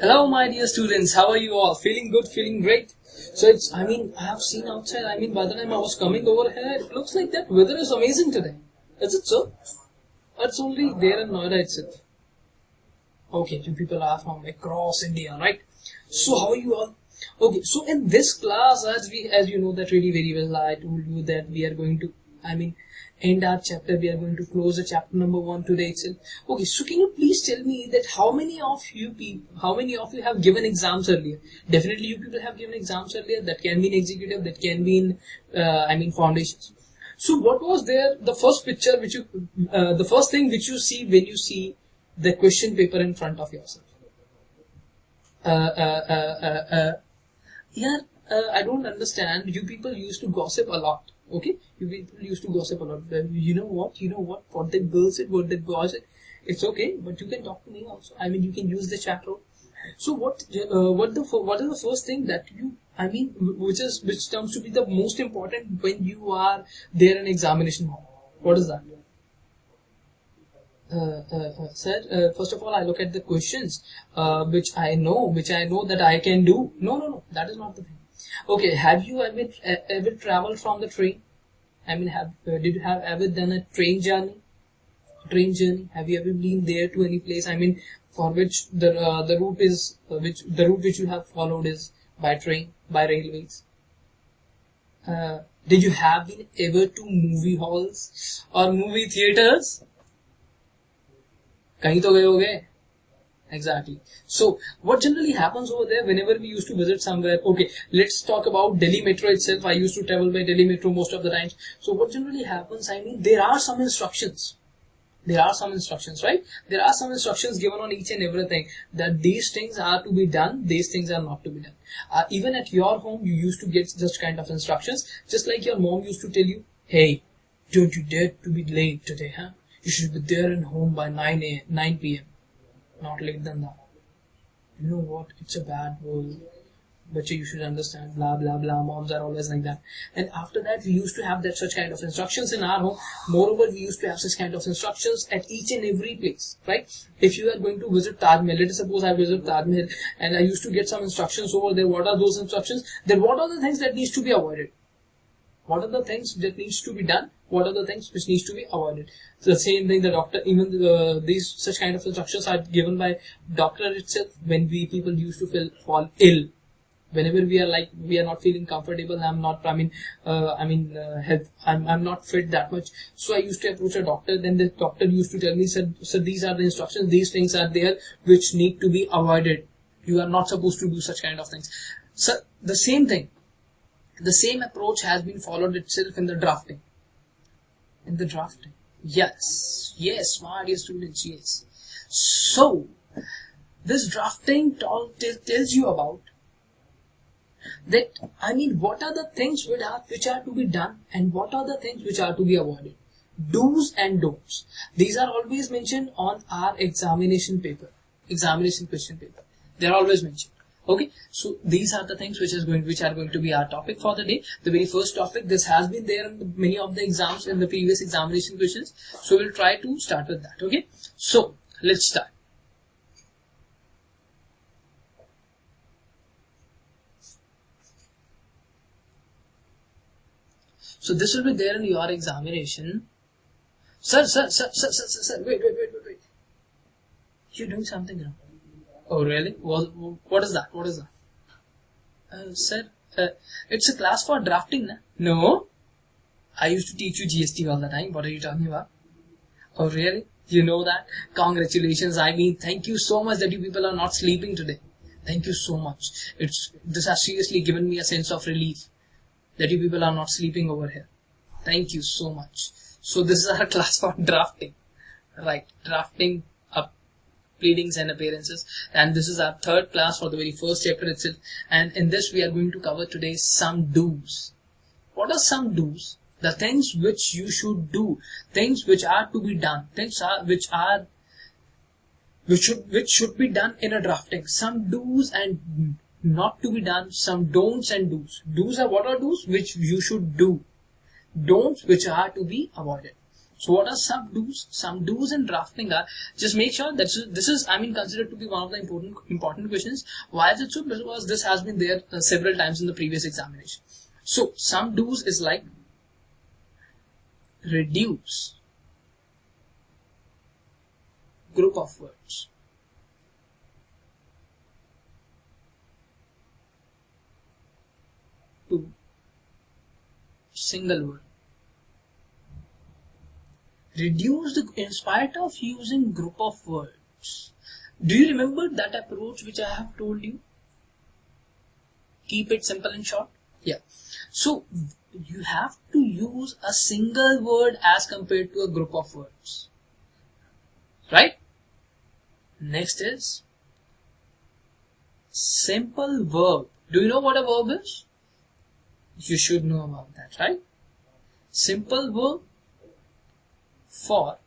Hello, my dear students. How are you all? Feeling good? Feeling great? So I have seen outside. By the time I was coming over here, it looks like that weather is amazing today. Is it so? It's only there in Noida itself. Okay, you people are from across India, right? So how are you all? Okay, so in this class, as you know that really very well, I told you that we are going to, end our chapter. We are going to close the chapter number 1 today itself. Okay, so can you please tell me that how many of you have given exams earlier? Definitely, you people have given exams earlier. That can be in executive, that can be in foundations. So what was there? The first picture which you, the first thing which you see when you see the question paper in front of yourself. Yeah, I don't understand. You people used to gossip a lot. Okay, you people used to gossip a lot. You know what? What the girl said, what the boy said. It's okay, but you can talk to me also. You can use the chat room. So what is the first thing that you, which comes to be the most important when you are there in examination hall? What is that? Sir, first of all, I look at the questions, which I know that I can do. No, that is not the thing. Okay, have you ever traveled from the train? Did you have ever done a train journey? Have you ever been there to any place? For which the route is the route which you have followed is by train, by railways. Did you have been ever to movie halls or movie theaters? कहीं तो गए होगे. Exactly. So what generally happens over there whenever we used to visit somewhere? Okay, let's talk about Delhi Metro itself. I used to travel by Delhi Metro most of the times. So what generally happens? There are some instructions. Right? There are some instructions given on each and everything that these things are to be done, these things are not to be done. Even at your home, you used to get such kind of instructions. Just like your mom used to tell you, hey, don't you dare to be late today, huh? You should be there and home by 9 p.m. Not late than that. You know what? It's a bad world. But you should understand, blah, blah, blah. Moms are always like that. And after that, we used to have that such kind of instructions in our home. Moreover, we used to have such kind of instructions at each and every place, right? If you are going to visit Taj Mahal, let us suppose I visit Taj Mahal and I used to get some instructions over there. What are those instructions? Then what are the things that needs to be avoided? What are the things that needs to be done? What are the things which needs to be avoided? So the same thing, the doctor, even these such kind of instructions are given by doctor itself when people used to fall ill. Whenever we are not feeling comfortable, I'm not fit that much. So I used to approach a doctor. Then the doctor used to tell me, so these are the instructions. These things are there which need to be avoided. You are not supposed to do such kind of things. So the same thing. The same approach has been followed itself in the drafting. Yes, my dear students, yes. So, this drafting tells you about that, what are the things which are to be done and what are the things which are to be avoided. Do's and don'ts. These are always mentioned on our examination question paper. They are always mentioned. Okay, so these are the things which are going to be our topic for the day. The very first topic, this has been there in many of the exams in the previous examination questions. So we'll try to start with that. Okay, so let's start. So this will be there in your examination. Sir, wait. You're doing something wrong. Oh really? What is that? Sir, it's a class for drafting, na? No. I used to teach you GST all the time. What are you talking about? Oh really? You know that? Congratulations. Thank you so much that you people are not sleeping today. Thank you so much. This has seriously given me a sense of relief that you people are not sleeping over here. Thank you so much. So this is our class for drafting. Right. Drafting up pleadings and appearances, and this is our third class for the very first chapter itself, and in this we are going to cover today some do's. What are some do's? The things which you should do, things which are to be done, which should be done in a drafting. Some do's and not to be done, some don'ts and do's. Do's are what are do's? Which you should do. Don'ts which are to be avoided. So what are some do's? Some do's in drafting are, just make sure that this is I mean considered to be one of the important questions. Why is it so? Because this has been there several times in the previous examination. So some do's is like reduce group of words. To single word. Reduce in spite of using group of words. Do you remember that approach which I have told you? Keep it simple and short. Yeah. So you have to use a single word as compared to a group of words. Right? Next is simple verb. Do you know what a verb is? You should know about that, right? Simple verb for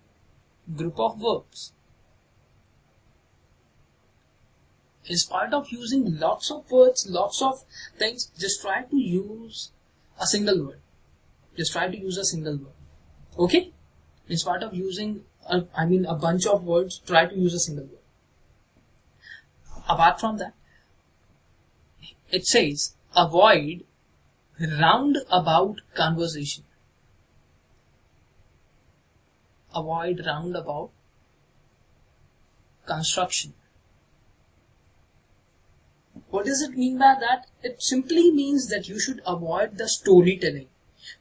group of verbs. In spite of using lots of words, lots of things, just try to use a single word. Just try to use a single word. Okay? In spite of using a bunch of words, try to use a single word. Apart from that, it says avoid roundabout conversation. Avoid roundabout construction. What does it mean by that? It simply means that you should avoid the storytelling.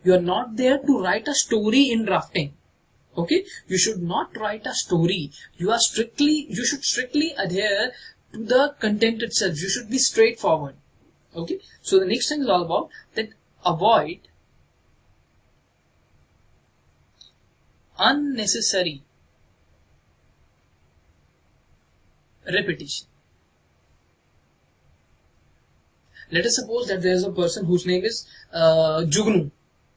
You are not there to write a story in drafting. Okay? You should not write a story. You should strictly adhere to the content itself. You should be straightforward. Okay? So the next thing is all about that avoid unnecessary repetition. Let us suppose that there is a person whose name is Jugnu.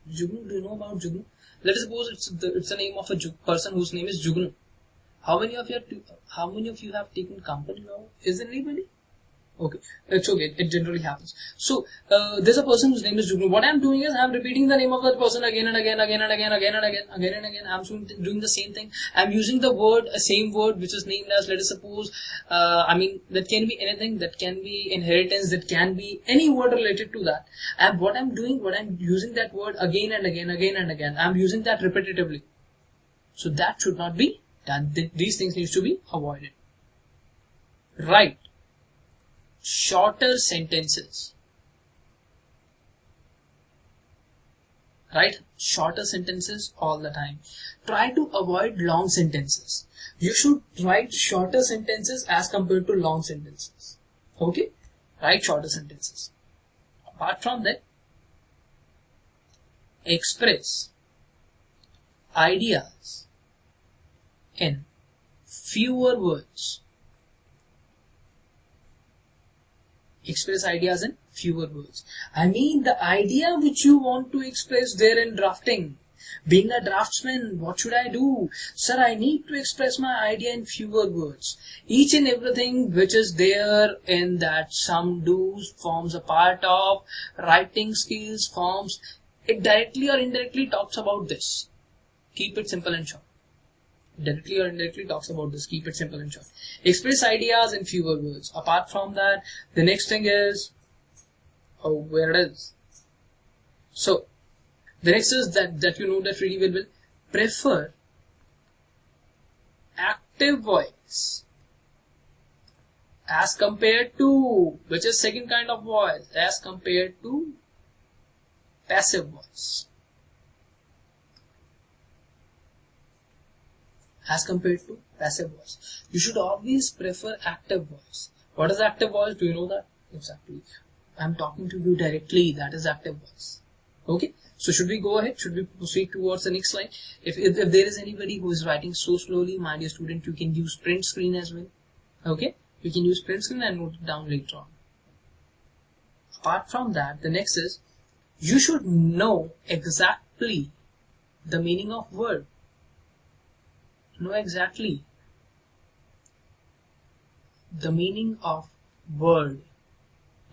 Jugnu, do you know about Jugnu? Let us suppose it's the name of a person whose name is Jugnu. How many of you have taken company now? Is there anybody? Okay, it's okay. It generally happens. So there's a person whose name is Jugnu. What I'm doing is I'm repeating the name of that person again and again. I'm doing the same thing. I'm using the same word which is named as. Let us suppose. That can be anything. That can be inheritance. That can be any word related to that. And what I'm using that word again and again. I'm using that repetitively. So that should not be done. These things need to be avoided. Right. Shorter sentences. Right? Shorter sentences all the time. Try to avoid long sentences. You should write shorter sentences as compared to long sentences. Okay? Write shorter sentences. Apart from that, express ideas in fewer words. Express ideas in fewer words. I mean the idea which you want to express there in drafting. Being a draftsman, what should I do? Sir, I need to express my idea in fewer words. Each and everything which is there in that some do's forms a part of writing skills, forms, it directly or indirectly talks about this. Keep it simple and short. Directly or indirectly talks about this. Keep it simple and short. Express ideas in fewer words. Apart from that, the next thing is, where it is. So, the next is that you know that really well. Prefer active voice as compared to, which is second kind of voice, as compared to passive voice. As compared to passive voice. You should always prefer active voice. What is active voice? Do you know that? Exactly. I'm talking to you directly. That is active voice. Okay. So should we go ahead? Should we proceed towards the next slide? If there is anybody who is writing so slowly, my dear student, you can use print screen as well. Okay. You can use print screen and note it down later on. Apart from that, the next is, you should know exactly the meaning of word. Know exactly the meaning of word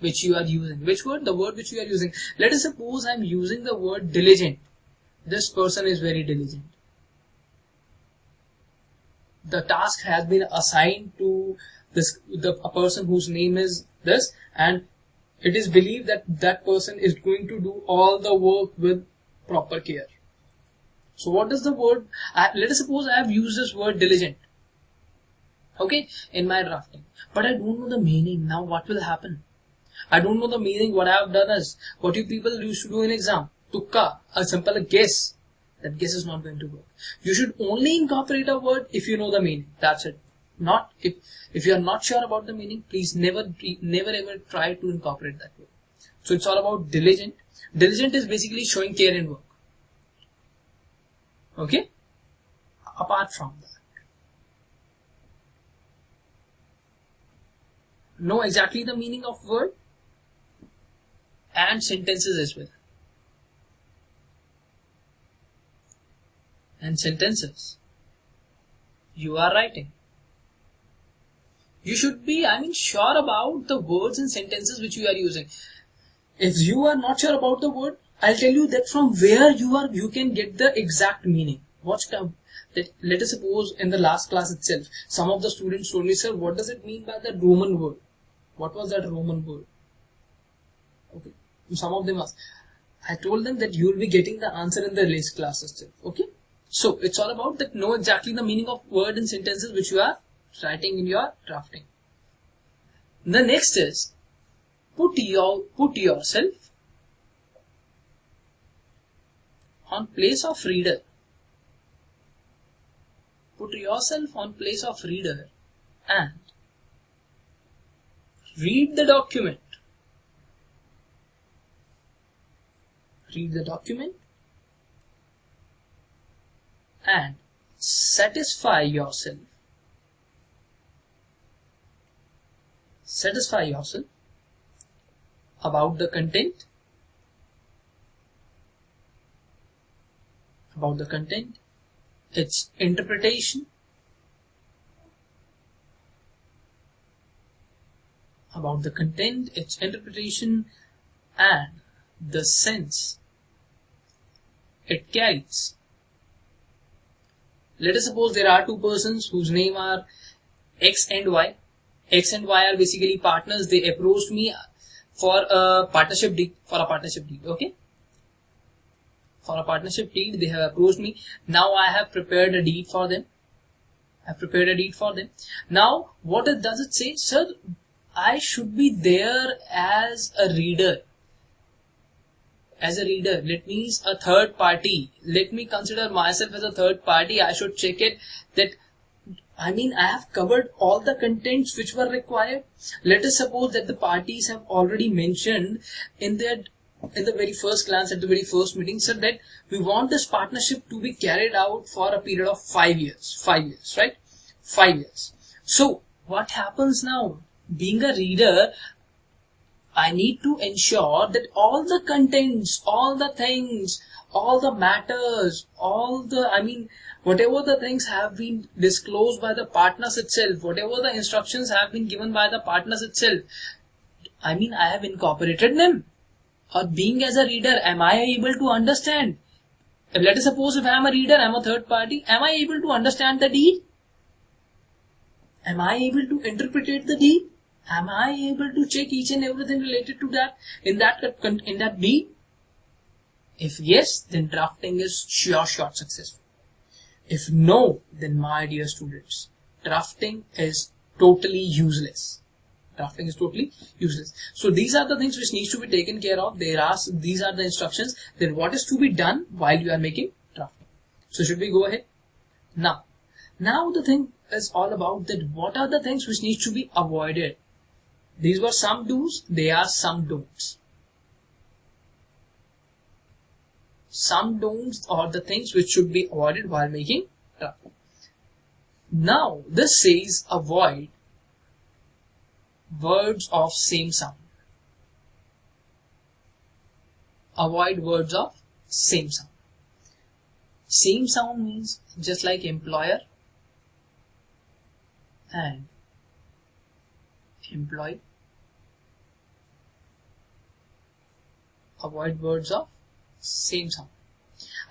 which you are using. Which word? The word which you are using. Let us suppose I am using the word diligent. This person is very diligent. the task has been assigned to a person whose name is this, and it is believed that that person is going to do all the work with proper care. So what does the word, let us suppose I have used this word diligent, okay, in my drafting, but I don't know the meaning. Now what will happen? I don't know the meaning. What I have done is what you people used to do in exam, tukka, a simple guess. That guess is not going to work. You should only incorporate a word if you know the meaning. That's it. Not if you are not sure about the meaning, please never ever try to incorporate that word. So it's all about diligent. Diligent is basically showing care in work. Okay? Apart from that, know exactly the meaning of word and sentences as well. And sentences you are writing. You should be, sure about the words and sentences which you are using. If you are not sure about the word, I'll tell you that from where you can get the exact meaning. Let us suppose in the last class itself, some of the students told me, sir, what does it mean by the Roman word? What was that Roman word? Okay. Some of them asked. I told them that you will be getting the answer in the next class itself. Okay. So it's all about that. Know exactly the meaning of word and sentences which you are writing in your drafting. The next is put yourself on place of reader. Put yourself on place of reader and read the document. Read the document and satisfy yourself. Satisfy yourself about the content. About the content, its interpretation, about the content, its interpretation, and the sense it carries. Let us suppose there are two persons whose name are X and Y. X and Y are basically partners. They approached me for a partnership deed. Okay. For a partnership deed, they have approached me. Now I have prepared a deed for them. Now, what does it say? Sir, I should be there as a reader. As a reader, that means a third party. Let me consider myself as a third party. I should check it that, I have covered all the contents which were required. Let us suppose that the parties have already mentioned in the very first glance, at the very first meeting, said that we want this partnership to be carried out for a period of 5 years. 5 years, right? 5 years. So, what happens now? Being a reader, I need to ensure that all the contents, all the things, all the matters, whatever the things have been disclosed by the partners itself, whatever the instructions have been given by the partners itself, I have incorporated them. Or being as a reader, am I able to understand? Let us suppose if I am a reader, I am a third party, am I able to understand the deed? Am I able to interpret the deed? Am I able to check each and everything related to that in that deed? If yes, then drafting is sure successful. If no, then my dear students, drafting is totally useless. Drafting is totally useless. So these are the things which needs to be taken care of. These are the instructions. Then what is to be done while you are making drafting? So should we go ahead? Now the thing is all about that. What are the things which need to be avoided? These were some do's. They are some don'ts. Some don'ts are the things which should be avoided while making drafting. Now this says avoid words of same sound. Avoid words of same sound. Same sound means just like employer and employee. Avoid words of same sound.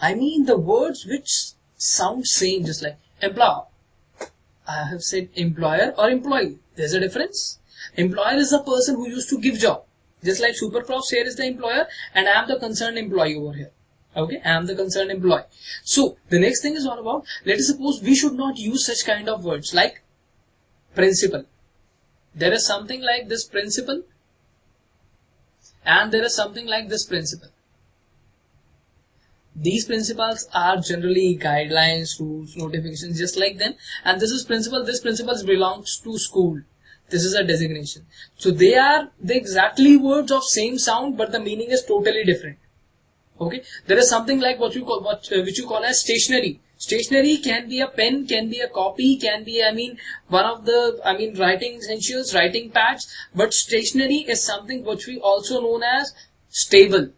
The words which sound same, just like employer, I have said employer or employee. There's a difference. Employer is the person who used to give job. Just like SuperProfs here is the employer and I am the concerned employee over here. Okay, I am the concerned employee. So the next thing is all about, let us suppose we should not use such kind of words like principal. There is something like this principal and there is something like this principal. These principles are generally guidelines, rules, notifications, just like them. And this is principal. This principal belongs to school. This is a designation. So they are the exactly words of same sound, but the meaning is totally different. Okay. There is something like which you call as stationery. Stationery can be a pen, can be a copy, can be one of the writing essentials, writing pads. But stationery is something which we also known as stable.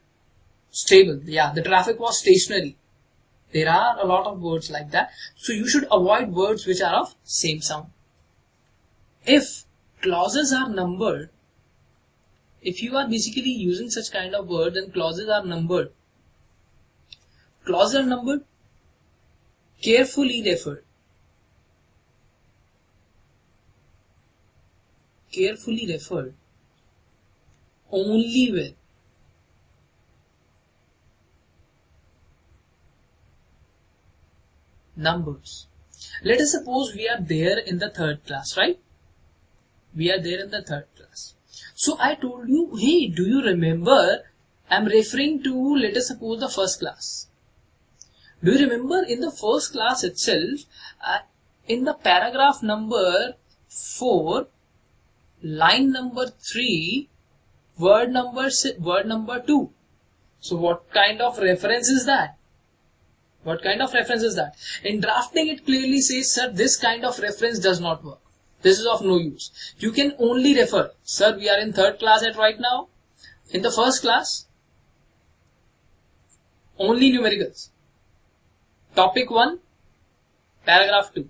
Stable, yeah, the traffic was stationary. There are a lot of words like that. So you should avoid words which are of same sound. If clauses are numbered, if you are basically using such kind of word, then clauses are numbered. Clauses are numbered, carefully referred. Carefully referred. Only with. Numbers. Let us suppose we are there in the third class, right? We are there in the third class. So I told you, hey, do you remember? I'm referring to, let us suppose, the first class. Do you remember in the first class itself, in the paragraph number 4, line number 3, word number 2. So what kind of reference is that? What kind of reference is that? In drafting, it clearly says, sir, this kind of reference does not work. This is of no use. You can only refer. Sir, we are in third class at right now. In the first class, only numericals. Topic 1, paragraph 2.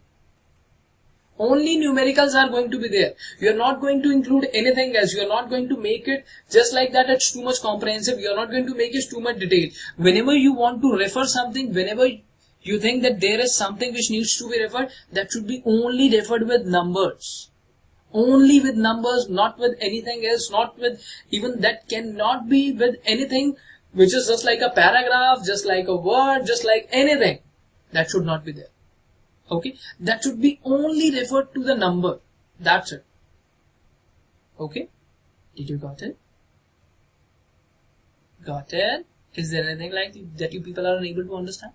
Only numericals are going to be there. You are not going to include anything else. You are not going to make it just like that. It's too much comprehensive. You are not going to make it too much detailed. Whenever you want to refer something, whenever you think that there is something which needs to be referred, that should be only referred with numbers. Only with numbers, not with anything else, not with even that cannot be with anything which is just like a paragraph, just like a word, just like anything. That should not be there. Okay, that should be only referred to the number. That's it. Okay, did you got it? Got it? Is there anything like that you people are unable to understand?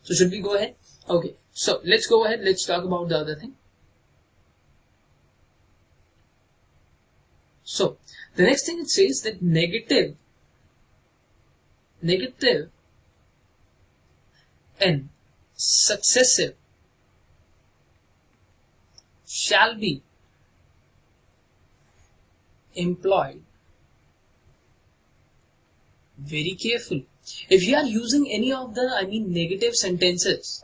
So should we go ahead? Okay, so let's go ahead. Let's talk about the other thing. So the next thing it says that negative and successive shall be employed very carefully. If you are using any of the negative sentences,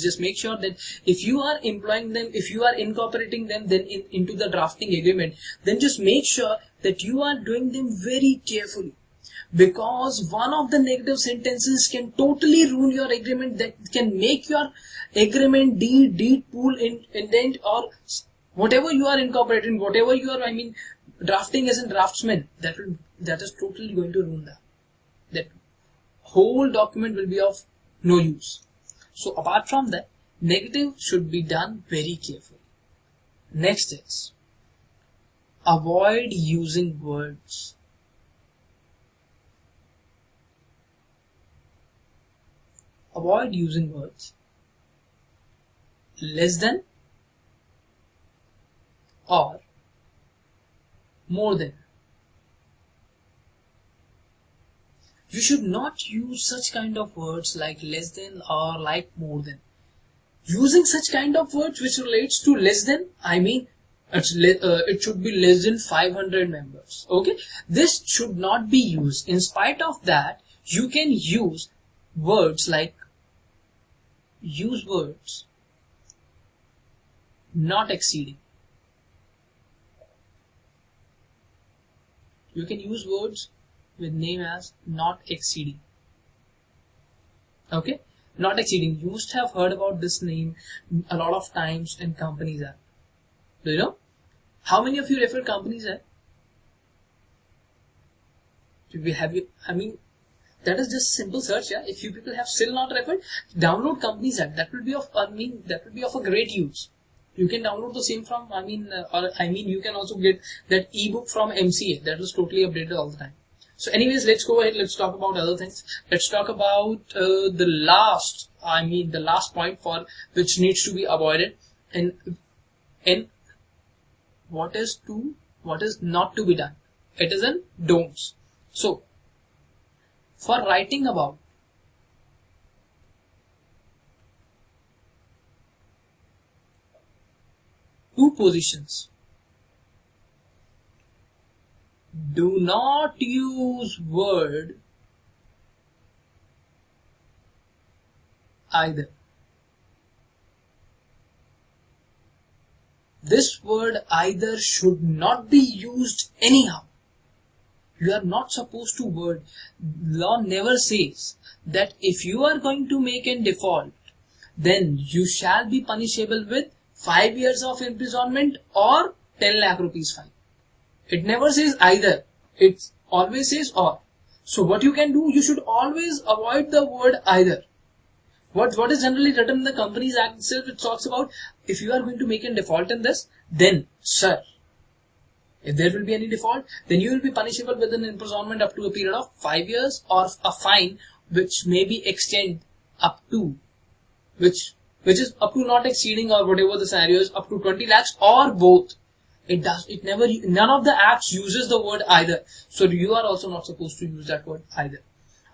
just make sure that if you are employing them, if you are incorporating them then into the drafting agreement, then just make sure that you are doing them very carefully. Because one of the negative sentences can totally ruin your agreement, that can make your agreement deed pool indent or whatever you are incorporating, whatever you are drafting as a draftsman, that is totally going to ruin that whole document will be of no use. So apart from that, negative should be done very carefully. Next is avoid using words. Avoid using words less than or more than. You should not use such kind of words like less than or like more than. Using such kind of words which relates to less than, it should be less than 500 members. Okay, this should not be used. In spite of that, you can use words like not exceeding. You can use words with name as not exceeding. Okay, Not exceeding. You must have heard about this name a lot of times in companies app. Do you know? How many of you refer companies app? Have you? I mean, that is just simple search. Yeah. If you people have still not referred, download companies app. That will be of. I mean, that will be of a great use. You can download the same from. You can also get that ebook from MCA. That is totally updated all the time. So, anyways, let's go ahead. Let's talk about other things. Let's talk about the last point for which needs to be avoided, and what is not to be done. It is in don'ts. So, for writing about two positions, do not use word either. This word either should not be used anyhow. You are not supposed to word. Law never says that if you are going to make a default, then you shall be punishable with 5 years of imprisonment or 10 lakh rupees fine. It never says either. It always says or. So what you can do, you should always avoid the word either. What is generally written in the Companies Act itself, it talks about if you are going to make a default in this, then sir, if there will be any default, then you will be punishable with an imprisonment up to a period of 5 years or a fine which may be extended up to, which is up to not exceeding or whatever the scenario is, up to 20 lakhs or both. None of the acts uses the word either. So you are also not supposed to use that word either.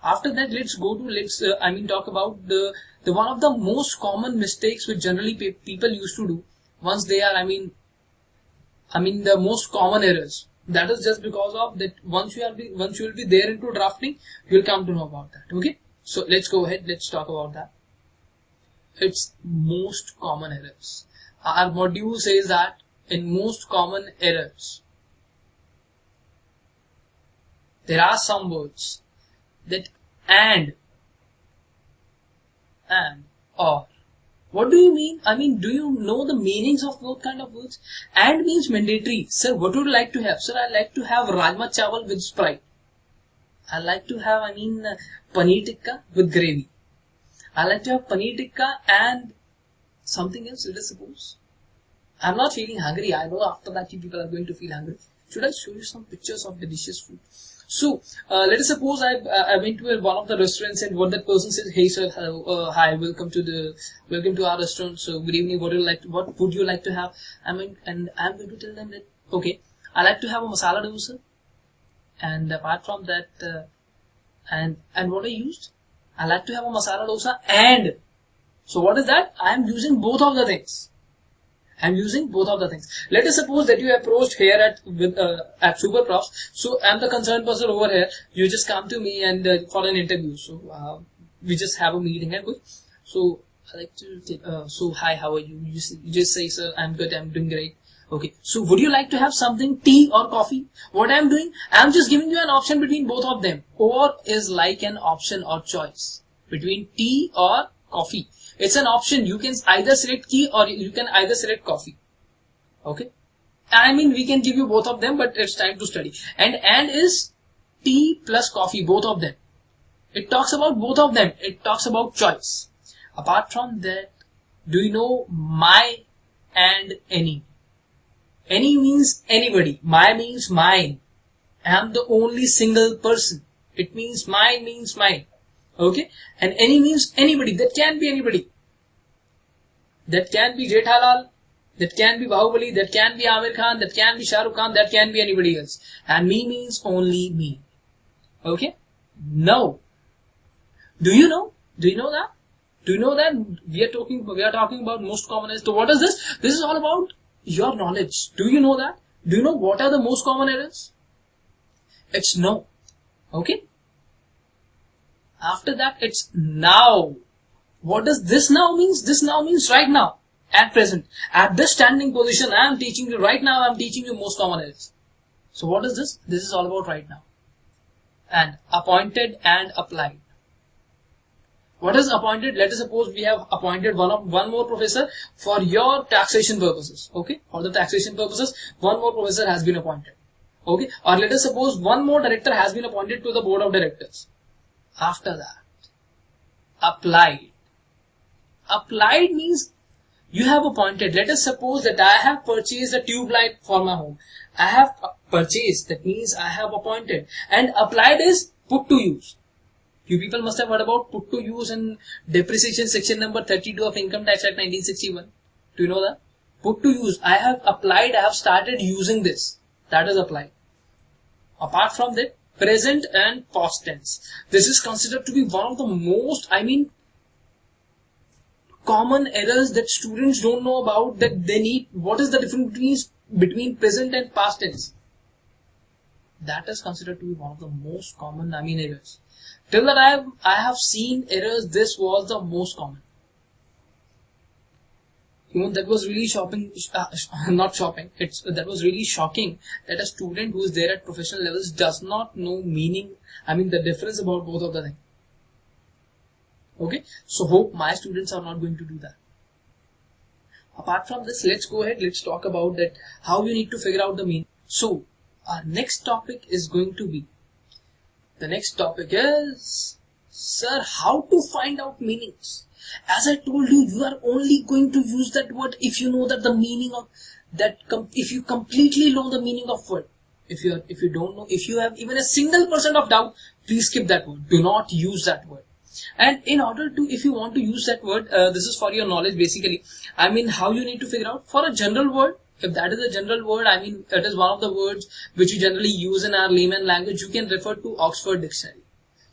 After that, talk about the one of the most common mistakes which generally people used to do once they are, the most common errors. That is just because of that once you will be there into drafting, you will come to know about that. Okay. So let's go ahead. Let's talk about that. It's most common errors. Our module says that in most common errors, there are some words that and, or. What do you mean? Do you know the meanings of both kind of words? And means mandatory. Sir, what would you like to have? Sir, I like to have rajma chawal with Sprite. I like to have, paneer tikka with gravy. I like to have paneer tikka and something else, let us suppose. I'm not feeling hungry. I know after that you people are going to feel hungry. Should I show you some pictures of delicious food? So, let us suppose I went to one of the restaurants and what that person says, hey sir, hi, welcome to our restaurant. So, good evening. What would you like to have? And I'm going to tell them that, okay, I like to have a masala dosa. And apart from that, and what I used, I like to have a masala dosa and. So, what is that? I am using both of the things. Let us suppose that you approached here at SuperProfs. So I'm the concerned person over here. You just come to me and for an interview. So we just have a meeting and good. So I like to so hi, how are you? You just say, sir, I'm good. I'm doing great. Okay. So would you like to have something, tea or coffee? What I'm doing, I'm just giving you an option between both of them. Or is like an option or choice between tea or coffee. It's an option. You can either select tea or you can either select coffee. Okay. We can give you both of them, but it's time to study. And is tea plus coffee, both of them. It talks about both of them. It talks about choice. Apart from that, do you know my and any? Any means anybody. My means mine. I am the only single person. It means mine means mine. Okay. And any means anybody. That can be anybody. That can be Jethalal. That can be Bahubali. That can be Amir Khan. That can be Shah Rukh Khan. That can be anybody else. And me means only me. Okay. No. Do you know? Do you know that? Do you know that we are talking about most common errors? So what is this? This is all about your knowledge. Do you know that? Do you know what are the most common errors? It's no. Okay. After that, it's now. What does this now means? This now means right now, at present, at this standing position. I am teaching you right now. I am teaching you most common errors. So what is this? This is all about right now. And appointed and applied. What is appointed? Let us suppose we have appointed one more professor for your taxation purposes. Okay, for the taxation purposes, one more professor has been appointed. Okay, or let us suppose one more director has been appointed to the board of directors. After that, applied. Applied means you have appointed. Let us suppose that I have purchased a tube light for my home. I have purchased, that means I have appointed. And applied is put to use. You people must have heard about put to use in depreciation section number 32 of Income Tax Act 1961. Do you know that? Put to use. I have applied, I have started using this. That is applied. Apart from that, present and past tense. This is considered to be one of the most, common errors that students don't know about, that they need. What is the difference between present and past tense? That is considered to be one of the most common errors. Till that I have seen errors, this was the most common. That was really that was really shocking that a student who is there at professional levels does not know meaning, the difference about both of the things. Okay, so hope my students are not going to do that. Apart from this, let's go ahead, let's talk about that, how you need to figure out the meaning. So, our next topic is going to be, the next topic is, sir, how to find out meanings. As I told you, you are only going to use that word if you know that the meaning of that, if you completely know the meaning of word. If you don't know, if you have even a single % of doubt, please skip that word. Do not use that word. And in order to, if you want to use that word, this is for your knowledge basically. How you need to figure out for a general word. If that is a general word, that is one of the words which you generally use in our layman language, you can refer to Oxford Dictionary.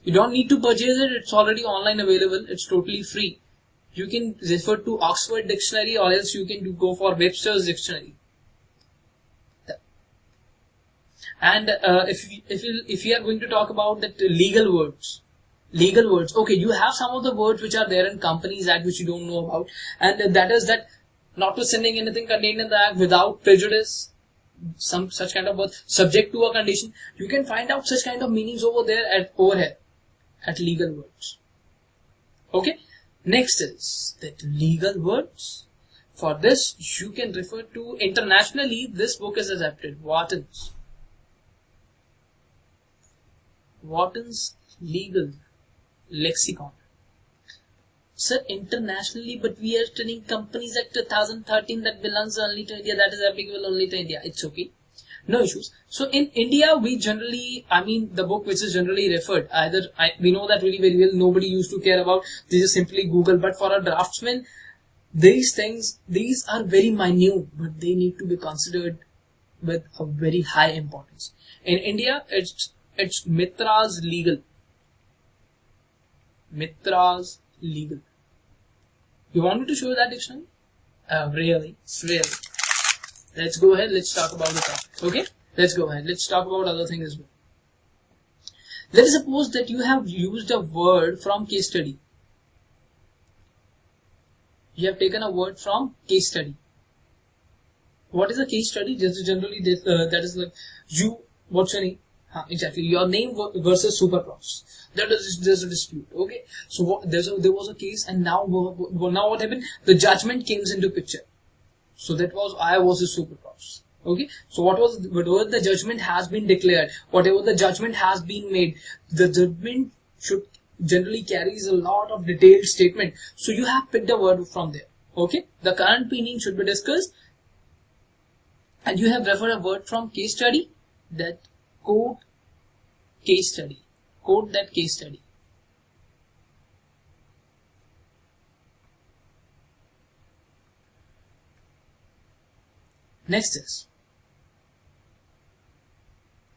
You don't need to purchase it, it's already online available, it's totally free. You can refer to Oxford Dictionary, or else you can go for Webster's Dictionary. And if you are going to talk about that legal words, okay, you have some of the words which are there in Companies Act which you don't know about, and that is that notwithstanding anything contained in the act, without prejudice, some such kind of word, subject to a condition. You can find out such kind of meanings over there over here at legal words. Okay, next is that legal words. For this, you can refer to internationally. This book is accepted, Wharton's Legal Lexicon. Sir, internationally, but we are studying Companies Act 2013 that belongs only to India, that is applicable only to India. It's okay. No issues. So in India, we generally, the book which is generally referred, we know that really very well, nobody used to care about, this is simply Google, but for a draftsman, these are very minute, but they need to be considered with a very high importance. In India, it's Mitra's Legal. Mitra's Legal. You want me to show you that dictionary? Really? Let's go ahead, let's talk about the topic. Okay? Let's go ahead, let's talk about other things as well. Let us suppose that you have used a word from case study. You have taken a word from case study. What is a case study? Just generally, that is like you, what's your name? Exactly, your name versus SuperProfs. There's a dispute. Okay, so there was a case, and now what happened? The judgment came into picture. So that was I versus SuperProfs. Okay, so whatever the judgment has been declared, whatever the judgment has been made, the judgment should generally carries a lot of detailed statement. So you have picked a word from there. Okay, the current meaning should be discussed, and you have referred a word from case study. That quote case study. Quote that case study. Next is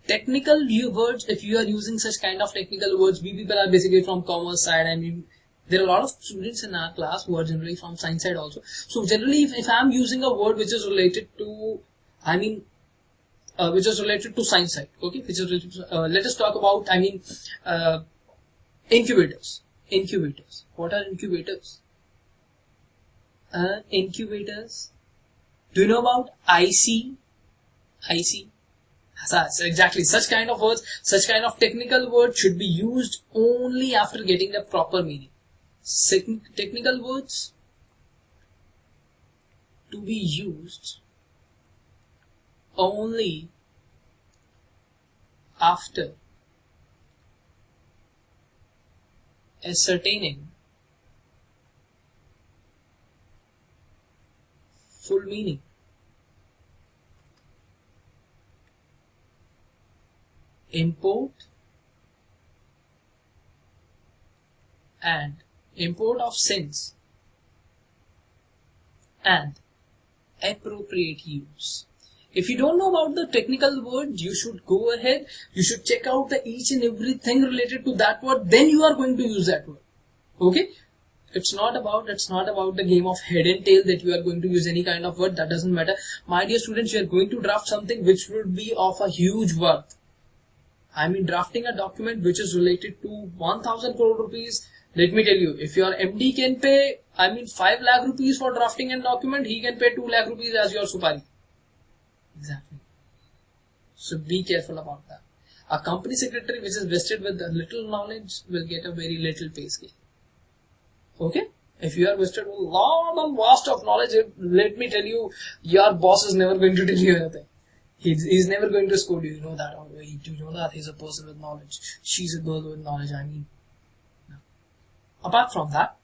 technical words. If you are using such kind of technical words, we people are basically from commerce side, and there are a lot of students in our class who are generally from science side also. So generally, if I am using a word which is related to, which is related to science side, okay, which is related to, let us talk about, incubators. Incubators. What are incubators? Incubators. Do you know about IC? IC. Exactly. Such kind of words, such kind of technical words should be used only after getting the proper meaning. Technical words to be used only after ascertaining full meaning. Import of sense and appropriate use. If you don't know about the technical word, you should go ahead, you should check out the each and everything related to that word, then you are going to use that word. Okay? It's not about the game of head and tail that you are going to use any kind of word, that doesn't matter. My dear students, you are going to draft something which will be of a huge worth. I mean, drafting a document which is related to 1000 crore rupees. Let me tell you, if your MD can pay, 5 lakh rupees for drafting a document, he can pay 2 lakh rupees as your supari. Exactly. So be careful about that. A company secretary which is vested with little knowledge will get a very little pay scale. Okay? If you are vested with a lot of vast of knowledge, let me tell you, your boss is never going to tell you anything. He's never going to scold you. You know that already. Do you know that he's a person with knowledge? She's a girl with knowledge. No. Apart from that,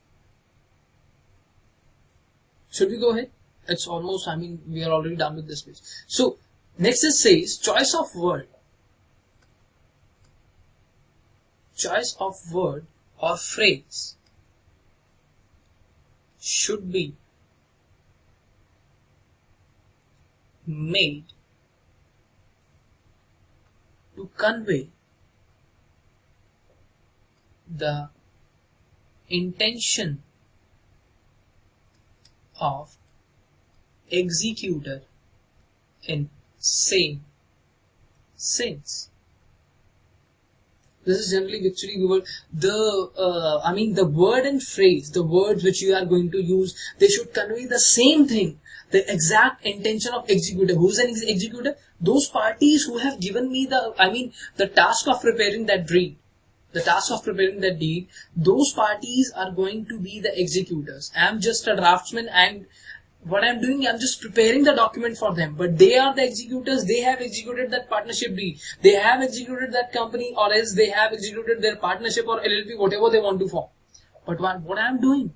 should we go ahead? It's almost, we are already done with this page. So, next it says, choice of word or phrase should be made to convey the intention of executor in same sense. This is generally actually the word and phrase, the words which you are going to use, they should convey the same thing, the exact intention of executor. Who's an executor? Those parties who have given me the task of preparing that deed. The task of preparing that deed, those parties are going to be the executors. I am just a draftsman, and what I am doing, I am just preparing the document for them. But they are the executors. They have executed that partnership deed. They have executed that company, or else they have executed their partnership or LLP, whatever they want to form. But what I am doing,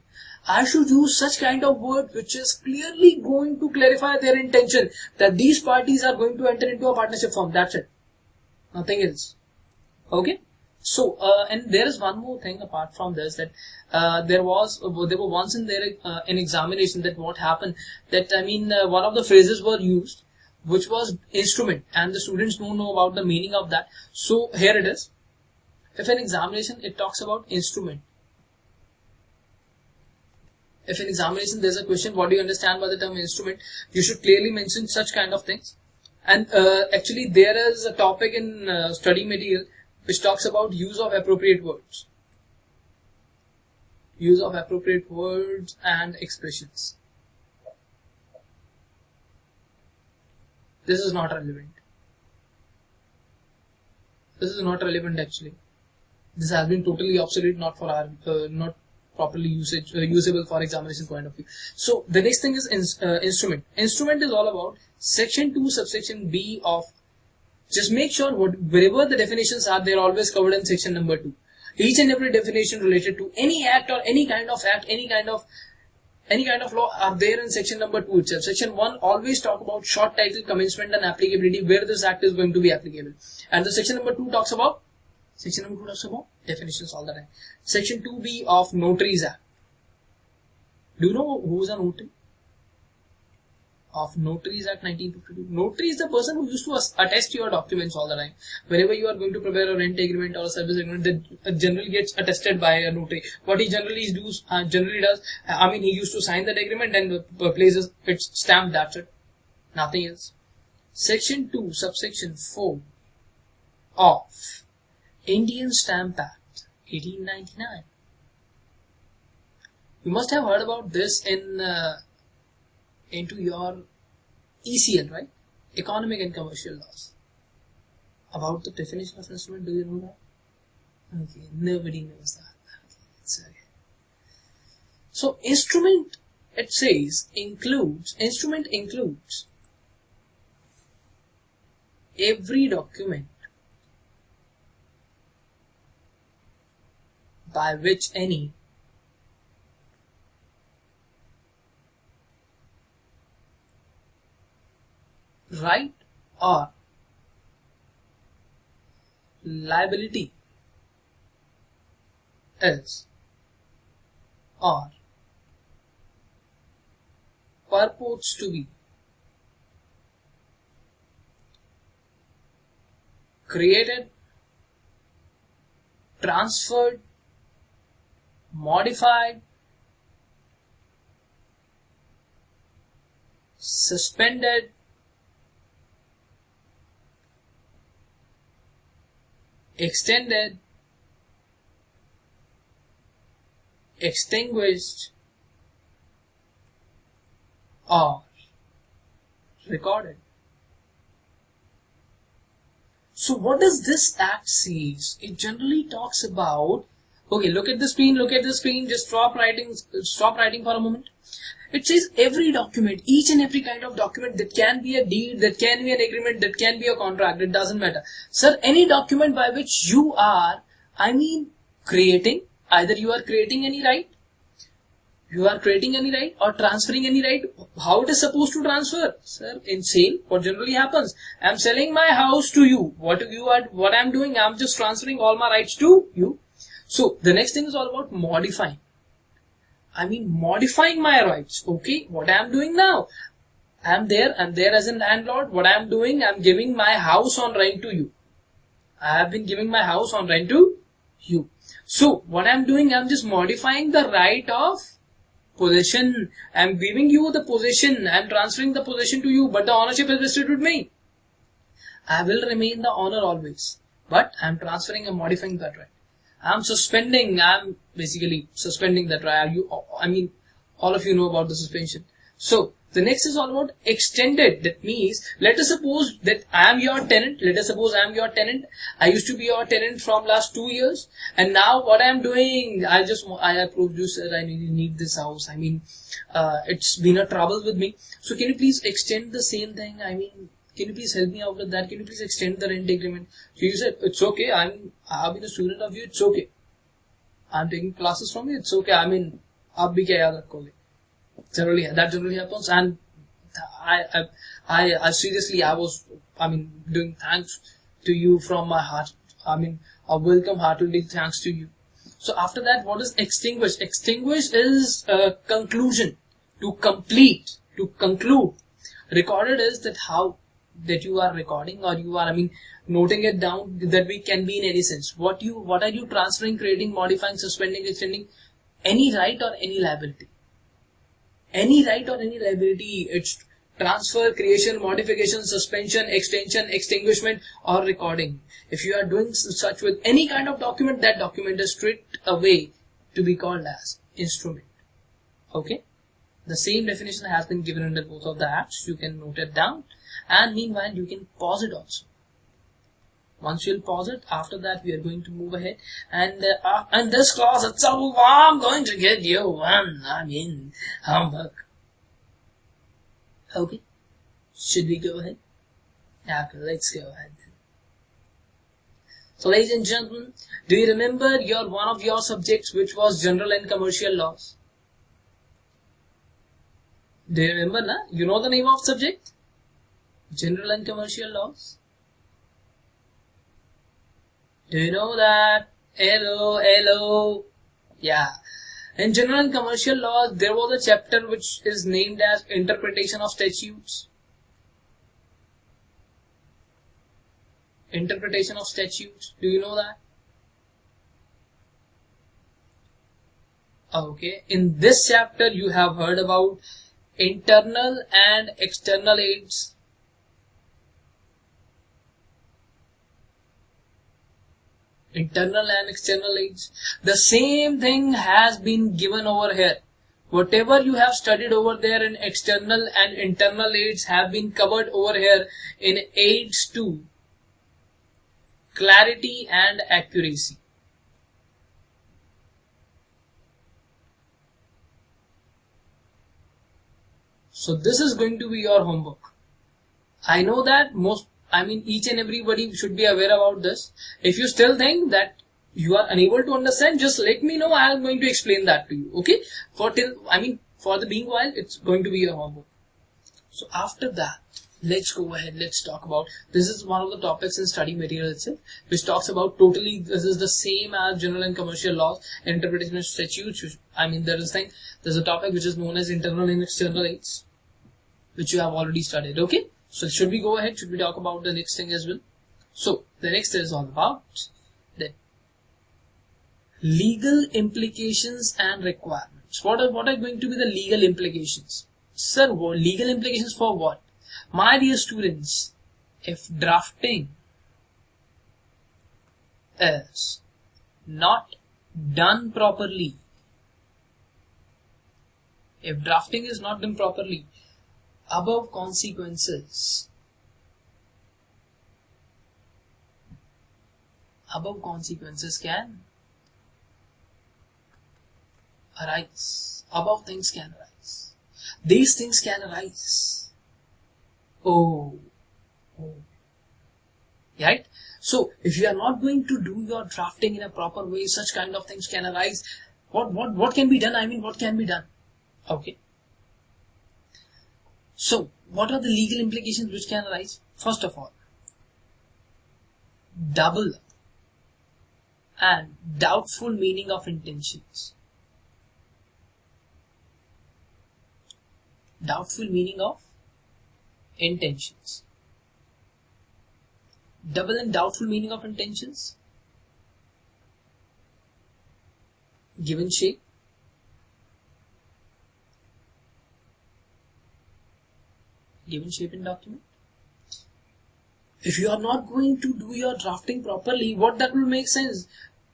I should use such kind of word which is clearly going to clarify their intention that these parties are going to enter into a partnership form. That's it. Nothing else. Okay? So, and there is one more thing apart from this, that there were once in there an examination that what happened, that one of the phrases were used which was instrument, and the students don't know about the meaning of that. So here it is. If an examination, it talks about instrument. If in examination there's a question, what do you understand by the term instrument, you should clearly mention such kind of things. And actually there is a topic in study material which talks about use of appropriate words. Use of appropriate words and expressions. This is not relevant. This is not relevant actually. This has been totally obsolete, not for our, not properly usable for examination point of view. So the next thing is instrument. Instrument is all about section 2 subsection B of, just make sure wherever the definitions are, they are always covered in section number 2. Each and every definition related to any act or any kind of act, any kind of law are there in section number 2 itself. Section 1 always talk about short title, commencement and applicability, where this act is going to be applicable. And the section number 2 talks about definitions all the time. Section 2B of Notaries Act. Do you know who is a notary? Of Notaries Act 1952. Notary is the person who used to attest your documents all the time. Whenever you are going to prepare a rent agreement or a service agreement, that generally gets attested by a notary. What he generally does, he used to sign that agreement and places its stamp, that's it. Nothing else. Section 2, subsection 4 of Indian Stamp Act 1899. You must have heard about this into your ECL, right? Economic and Commercial Laws. About the definition of instrument, do you know that? Okay, nobody knows that. Okay, it's okay. So instrument, it says, instrument includes every document by which any right or liability is or purports to be created, transferred, modified, suspended, extended, extinguished, or recorded. So what does this act says? It generally talks about, okay, look at the screen, just stop writing for a moment. It says every document, each and every kind of document, that can be a deed, that can be an agreement, that can be a contract, it doesn't matter. Sir, any document by which you are, creating, either you are creating any right, or transferring any right. How it is supposed to transfer? Sir, in sale, what generally happens? I'm selling my house to you. What I'm doing, I'm just transferring all my rights to you. So the next thing is all about modifying. Modifying my rights. Okay, what I'm doing now? I'm there as a landlord. What I'm doing, I'm giving my house on rent to you. I have been giving my house on rent to you. So what I'm doing, I'm just modifying the right of possession. I'm giving you the possession. I'm transferring the possession to you, but the ownership is vested with me. I will remain the owner always, but I'm transferring and modifying that right. I'm basically suspending that right. All of you know about the suspension. So the next is all about extended. That means, let us suppose that I am your tenant. I used to be your tenant from last 2 years, and now what I am doing, I approved you, sir. I need this house. It's been a trouble with me. So can you please extend the same thing? Can you please help me out with that? Can you please extend the rent agreement? So you said, it's okay. I've been a student of you. It's okay. I'm taking classes from you. It's okay. आप भी क्या याद रखोगे? That generally happens, and I seriously, I was doing thanks to you from my heart. A welcome heartily thanks to you. So after that, what is extinguish? Extinguish is a conclusion, to complete, to conclude. Recorded is that you are recording, or you are noting it down, that we can be in any sense. What are you transferring, creating, modifying, suspending, extending? Any right or any liability. Any right or any liability. It's transfer, creation, modification, suspension, extension, extinguishment, or recording. If you are doing such with any kind of document, that document is straight away to be called as instrument. Okay? The same definition has been given under both of the acts. You can note it down, and meanwhile you can pause it also. Once you'll pause it, after that we are going to move ahead, and this class itself, I'm going to give you homework. Okay, should we go ahead? Okay, let's go ahead then. So ladies and gentlemen, do you remember one of your subjects which was general and commercial laws? Do you remember, na? You know the name of subject? General and commercial laws. Do you know that? Hello. Yeah. In general and commercial laws, there was a chapter which is named as Interpretation of Statutes. Interpretation of Statutes. Do you know that? Okay. In this chapter, you have heard about internal and external aids. Internal and external aids. The same thing has been given over here. Whatever you have studied over there in external and internal aids have been covered over here in aids to clarity and accuracy. So this is going to be your homework. I know that each and everybody should be aware about this. If you still think that you are unable to understand, just let me know. I am going to explain that to you. Okay? For the meanwhile, it's going to be your homework. So after that, let's go ahead. Let's talk about, this is one of the topics in study material itself, which talks about totally, this is the same as general and commercial laws, interpretation of statutes. There's a topic which is known as internal and external aids, which you have already studied. Okay? So should we go ahead? Should we talk about the next thing as well? So the next is all about the legal implications and requirements. What are going to be the legal implications? Sir, legal implications for what? My dear students, if drafting is not done properly, above consequences can arise. Above things can arise. These things can arise. Oh. Right? So, if you are not going to do your drafting in a proper way, such kind of things can arise. What can be done? What can be done? Okay. So, what are the legal implications which can arise? First of all, double and doubtful meaning of intentions. Doubtful meaning of intentions. Double and doubtful meaning of intentions. Given shape. Given shape in document. If you are not going to do your drafting properly, what that will make sense?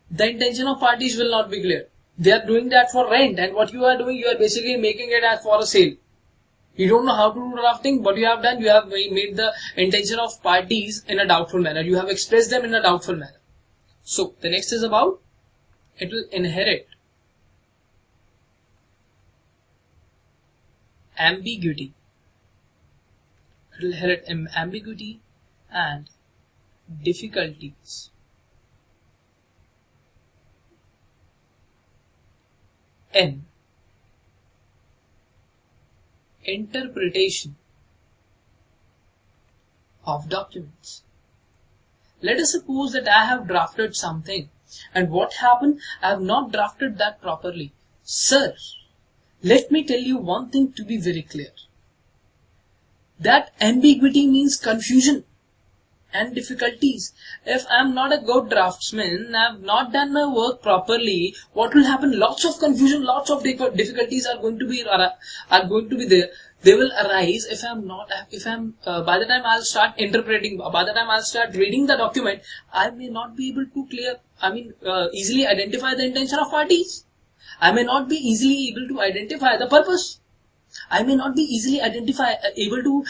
The intention of parties will not be clear. They are doing that for rent, and what you are doing, you are basically making it as for a sale. You don't know how to do drafting. What you have done, you have made the intention of parties in a doubtful manner. You have expressed them in a doubtful manner. So, the next is about, it will inherit ambiguity. It will inherit ambiguity and difficulties in interpretation of documents. Let us suppose that I have drafted something, and what happened? I have not drafted that properly. Sir, let me tell you one thing to be very clear. That ambiguity means confusion and difficulties. If I am not a good draftsman, I have not done my work properly, what will happen? Lots of confusion, lots of difficulties are going to be there. They will arise if by the time I'll start interpreting, by the time I'll start reading the document, I may not be able to easily identify the intention of parties. I may not be easily able to identify the purpose. I may not be easily able to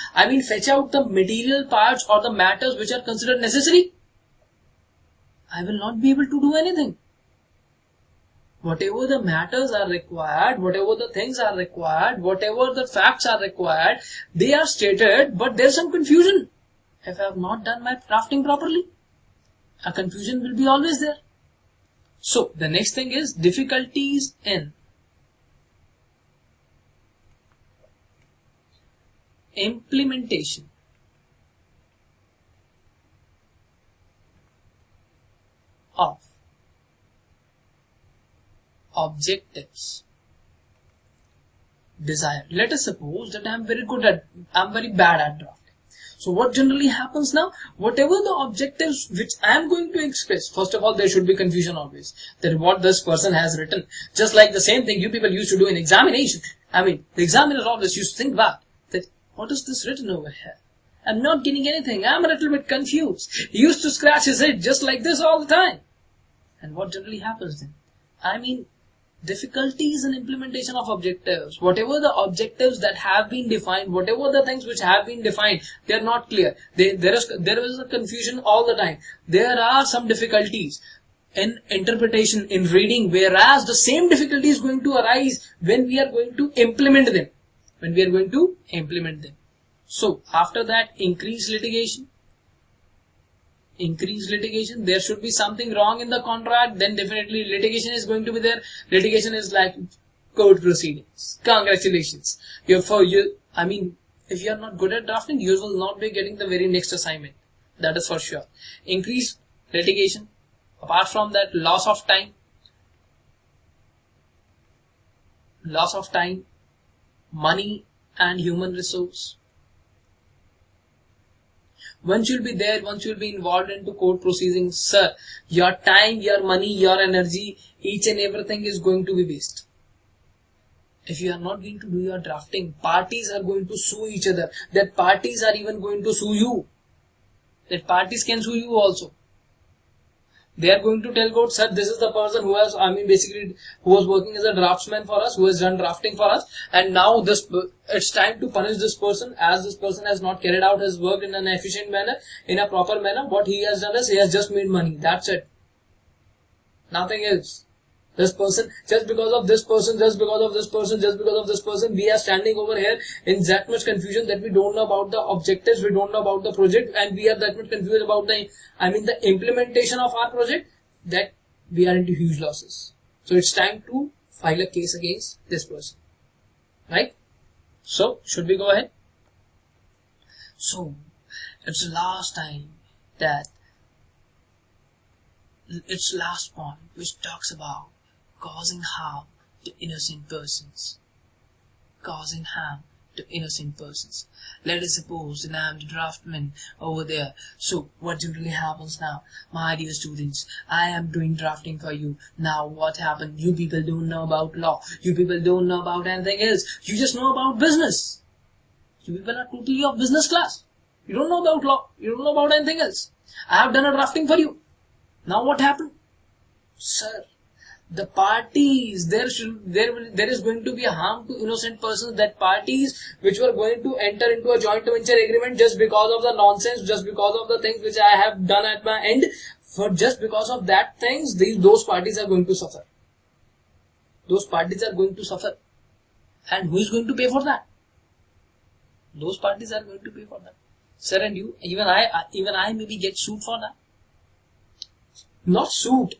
fetch out the material parts or the matters which are considered necessary. I will not be able to do anything. Whatever the matters are required, whatever the things are required, whatever the facts are required, they are stated, but there is some confusion. If I have not done my drafting properly, a confusion will be always there. So, the next thing is difficulties in implementation of objectives desired. Let us suppose that I am very bad at drafting. So what generally happens now? Whatever the objectives which I am going to express, first of all, there should be confusion always. That what this person has written. Just like the same thing you people used to do in examination. The examiner always used to think back that what is this written over here? I'm not getting anything. I'm a little bit confused. He used to scratch his head just like this all the time. And what generally happens then? Difficulties in implementation of objectives. Whatever the objectives that have been defined, whatever the things which have been defined, they are not clear. There is a confusion all the time. There are some difficulties in interpretation, in reading, whereas the same difficulty is going to arise when we are going to implement them. when we are going to implement them. So after that, increased litigation. There should be something wrong in the contract, then definitely litigation is going to be there. Litigation is like court proceedings. Congratulations. If you are not good at drafting, you will not be getting the very next assignment. That is for sure. Increased litigation. Apart from that, loss of time, money and human resource. Once you'll be there, once you'll be involved into court proceedings, sir, your time, your money, your energy, each and everything is going to be waste. If you are not going to do your drafting, parties are going to sue each other. That parties are even going to sue you. That parties can sue you also. They are going to tell court, sir, this is the person who has, who was working as a draftsman for us, who has done drafting for us, and now it's time to punish this person, as this person has not carried out his work in an efficient manner, in a proper manner. What he has done is, he has just made money. That's it. Nothing else. This person, just because of this person, we are standing over here in that much confusion that we don't know about the objectives, we don't know about the project, and we are that much confused about the implementation of our project, that we are into huge losses. So it's time to file a case against this person. Right? So, should we go ahead? So, it's the last point which talks about causing harm to innocent persons. Let us suppose that I am the draftman over there. So what generally happens now? My dear students, I am doing drafting for you. Now what happened? You people don't know about law. You people don't know about anything else. You just know about business. You people are totally of business class. You don't know about law. You don't know about anything else. I have done a drafting for you. Now what happened? Sir, the parties, there is going to be a harm to innocent persons. That parties which were going to enter into a joint venture agreement just because of the nonsense, just because of the things which I have done at my end, just because of that things, those parties are going to suffer. And who is going to pay for that? Those parties are going to pay for that. Sir, and you, even I maybe get sued for that. Not sued.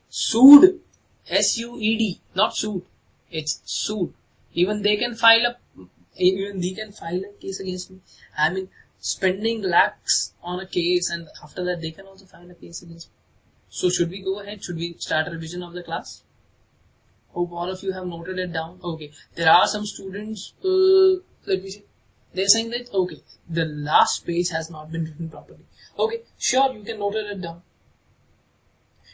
S-U-E-D, not sued. It's sued. Even they can file a case against me. Spending lakhs on a case, and after that they can also file a case against me. So should we go ahead? Should we start a revision of the class? Hope all of you have noted it down. Okay. There are some students, let me see. They're saying that, okay, the last page has not been written properly. Okay, sure, you can note it down.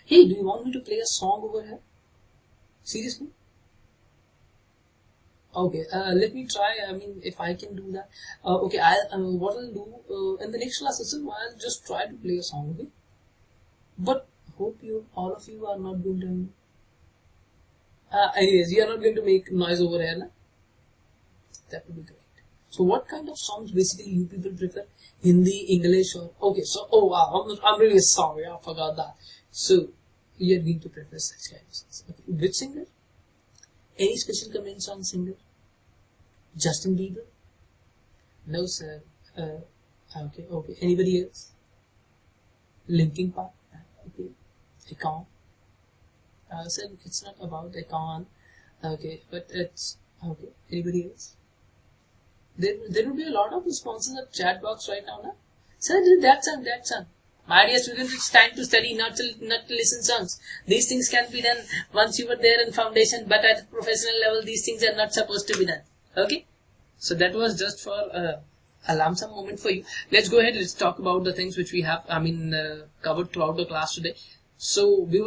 Hey, do you want me to play a song over here? Seriously? Okay, let me try. If I can do that. Okay, what I'll do in the next class itself, I'll just try to play a song. Okay, but hope all of you are not going to. Anyways, you are not going to make noise over here, na? That would be great. So, what kind of songs basically you people prefer? Hindi, English, or okay? So, oh wow, I'm really sorry, I forgot that. So, you are going to prefer such kind of songs. Okay. Which singer? Any special comments on singer? Justin Bieber? No, sir. Okay. Anybody else? Linkin Park? Okay. Icon? Sir, it's not about Icon. Okay, but it's okay. Anybody else? There will be a lot of responses at chat box right now, na? Sir, that song. My dear students, it's time to study, not to listen songs. These things can be done once you were there in foundation, but at professional level, these things are not supposed to be done. Okay? So that was just for a lump sum moment for you. Let's go ahead. Let's talk about the things which we have, covered throughout the class today. So we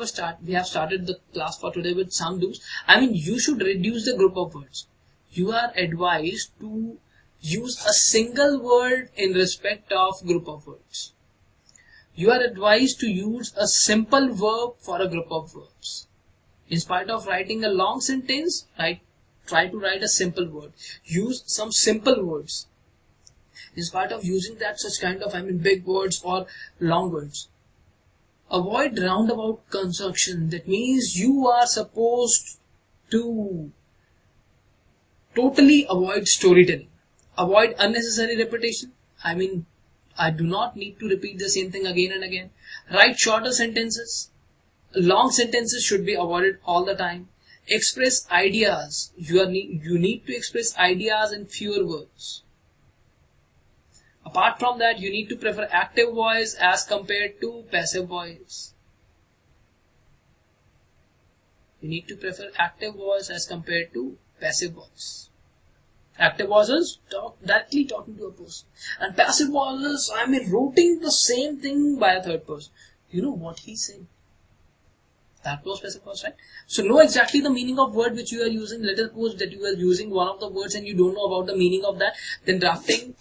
have started the class for today with some do's. You should reduce the group of words. You are advised to use a single word in respect of group of words. You are advised to use a simple verb for a group of verbs. In spite of writing a long sentence, try to write a simple word. Use some simple words. In spite of using that such kind of big words or long words. Avoid roundabout construction. That means you are supposed to totally avoid storytelling. Avoid unnecessary repetition. I mean, I do not need to repeat the same thing again and again. Write shorter sentences. Long sentences should be avoided all the time. Express ideas. You need to express ideas in fewer words. Apart from that, you need to prefer active voice as compared to passive voice. You need to prefer active voice as compared to passive voice. Active voice is directly talking to a person. And passive voice is, I mean, routing the same thing by a third person. You know what he's saying. That was passive voice, right? So know exactly the meaning of word which you are using. Let us suppose that you are using one of the words and you don't know about the meaning of that. Then drafting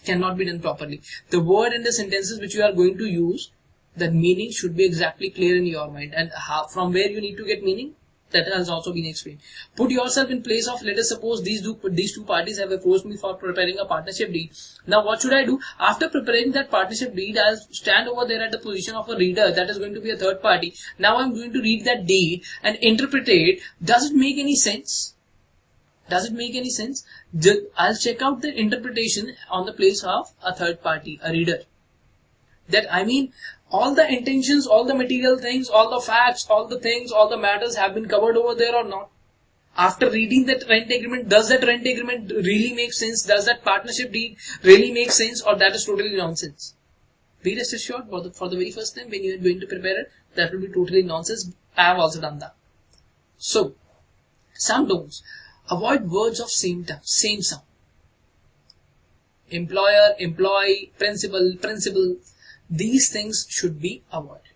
cannot be done properly. The word and the sentences which you are going to use, that meaning should be exactly clear in your mind. And from where you need to get meaning, that has also been explained. Put yourself in place of, let us suppose these two parties have approached me for preparing a partnership deed. Now what should I do? After preparing that partnership deed, I'll stand over there at the position of a reader, that is going to be a third party. Now I'm going to read that deed and interpret it. Does it make any sense? Does it make any sense? I'll check out the interpretation on the place of a third party, a reader. That, I mean, all the intentions, all the material things, all the facts, all the things, all the matters have been covered over there or not? After reading that rent agreement, does that rent agreement really make sense? Does that partnership deed really make sense, or that is totally nonsense? Be rest assured, for the very first time when you are going to prepare it, that will be totally nonsense. I have also done that. So, some don'ts. Avoid words of same sound. Employer, employee, principal, principal. These things should be avoided.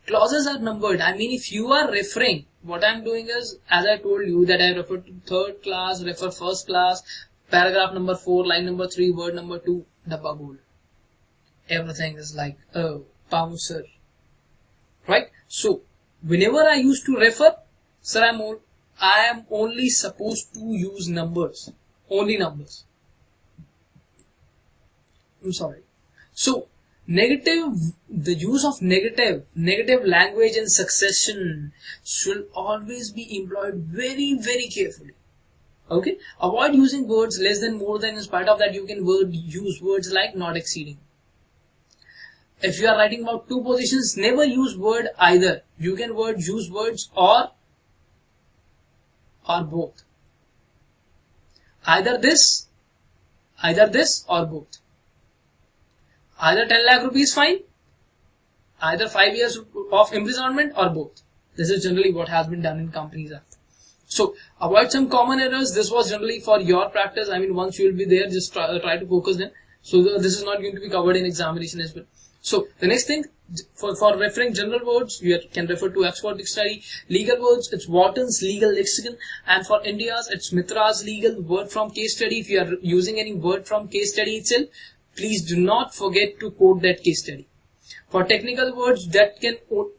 Clauses are numbered. I mean, if you are referring, what I am doing is, as I told you, that I refer to third class, refer first class, paragraph number 4, line number 3, word number 2, dabba gold. Everything is like, oh, bouncer. Right? So, whenever I used to refer, sir, I am only supposed to use numbers. Only numbers. I'm sorry. So, the use of negative language in succession should always be employed very, very carefully. Okay? Avoid using words less than, more than. In spite of that, you can use words like not exceeding. If you are writing about two positions, never use word either. You can use words or both. Either this or both. Either 10 lakh rupees fine, either 5 years of imprisonment, or both. This is generally what has been done in Companies Act. So, avoid some common errors. This was generally for your practice. I mean, once you will be there, just try to focus them. So, this is not going to be covered in examination as well. So, the next thing, for referring general words, you can refer to Oxford Dictionary. Legal words, it's Wharton's Legal Lexicon. And for India's, it's Mitra's Legal Word from Case Study. If you are using any word from case study itself, please do not forget to quote that case study. For technical words,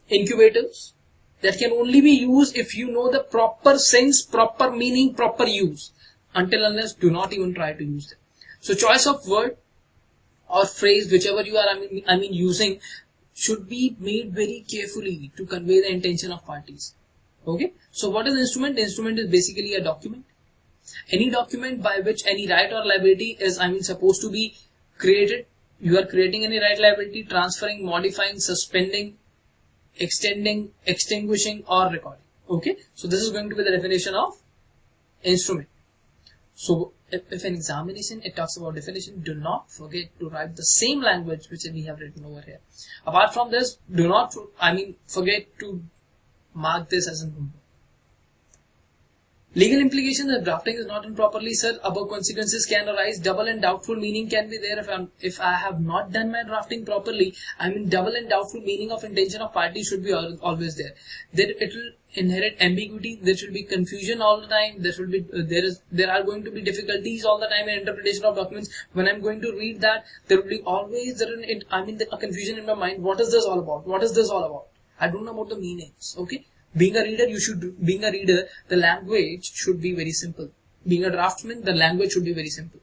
incubators, that can only be used if you know the proper sense, proper meaning, proper use. Until unless, do not even try to use them. So choice of word or phrase, whichever you are using, should be made very carefully to convey the intention of parties. Okay? So what is instrument? Instrument is basically a document. Any document by which any right or liability is, supposed to be created. You are creating any right, liability, transferring, modifying, suspending, extending, extinguishing, or recording. Okay? So this is going to be the definition of instrument. So if an examination, it talks about definition, do not forget to write the same language which we have written over here. Apart from this, do not, forget to mark this as a number. Legal implications if drafting is not done properly, sir. Above consequences can arise. Double and doubtful meaning can be there if I have not done my drafting properly. Double and doubtful meaning of intention of party should be always there. Then it will inherit ambiguity. There should be confusion all the time. There are going to be difficulties all the time in interpretation of documents. When I'm going to read that, there will be always a confusion in my mind. What is this all about? What is this all about? I don't know about the meanings. Okay. Being a reader, the language should be very simple. Being a draftsman, the language should be very simple.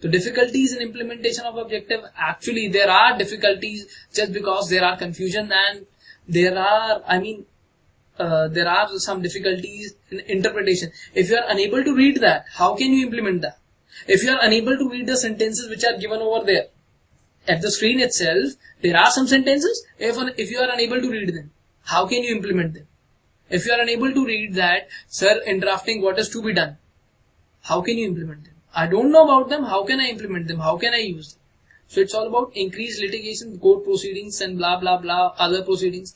The difficulties in implementation of objective, actually there are difficulties just because there are confusion and there are some difficulties in interpretation. If you are unable to read that, how can you implement that? If you are unable to read the sentences which are given over there at the screen itself, there are some sentences. If you are unable to read them, how can you implement them? If you are unable to read that, sir, in drafting what is to be done, how can you implement them? I don't know about them. How can I implement them? How can I use them? So it's all about increased litigation, court proceedings, and blah blah blah other proceedings,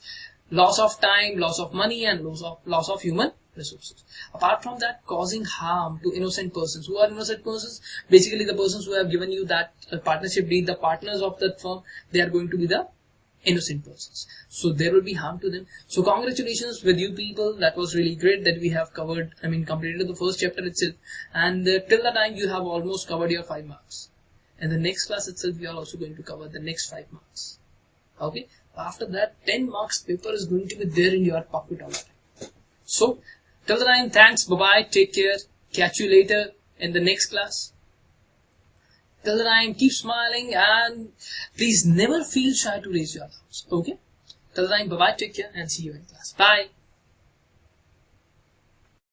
loss of time, loss of money, and loss of human resources. Apart from that, causing harm to innocent persons. Who are innocent persons? Basically, the persons who have given you that partnership deed, the partners of that firm, they are going to be the innocent persons. So there will be harm to them. So congratulations with you people. That was really great that we have covered, completed the first chapter itself. And till the time you have almost covered your 5 marks. And the next class itself, we are also going to cover the next 5 marks. Okay. After that, 10 marks paper is going to be there in your pocket all the time. So till the time, thanks. Bye-bye. Take care. Catch you later in the next class. Till the time, keep smiling and please never feel shy to raise your doubts. Okay? Till the time, bye-bye, take care and see you in class. Bye.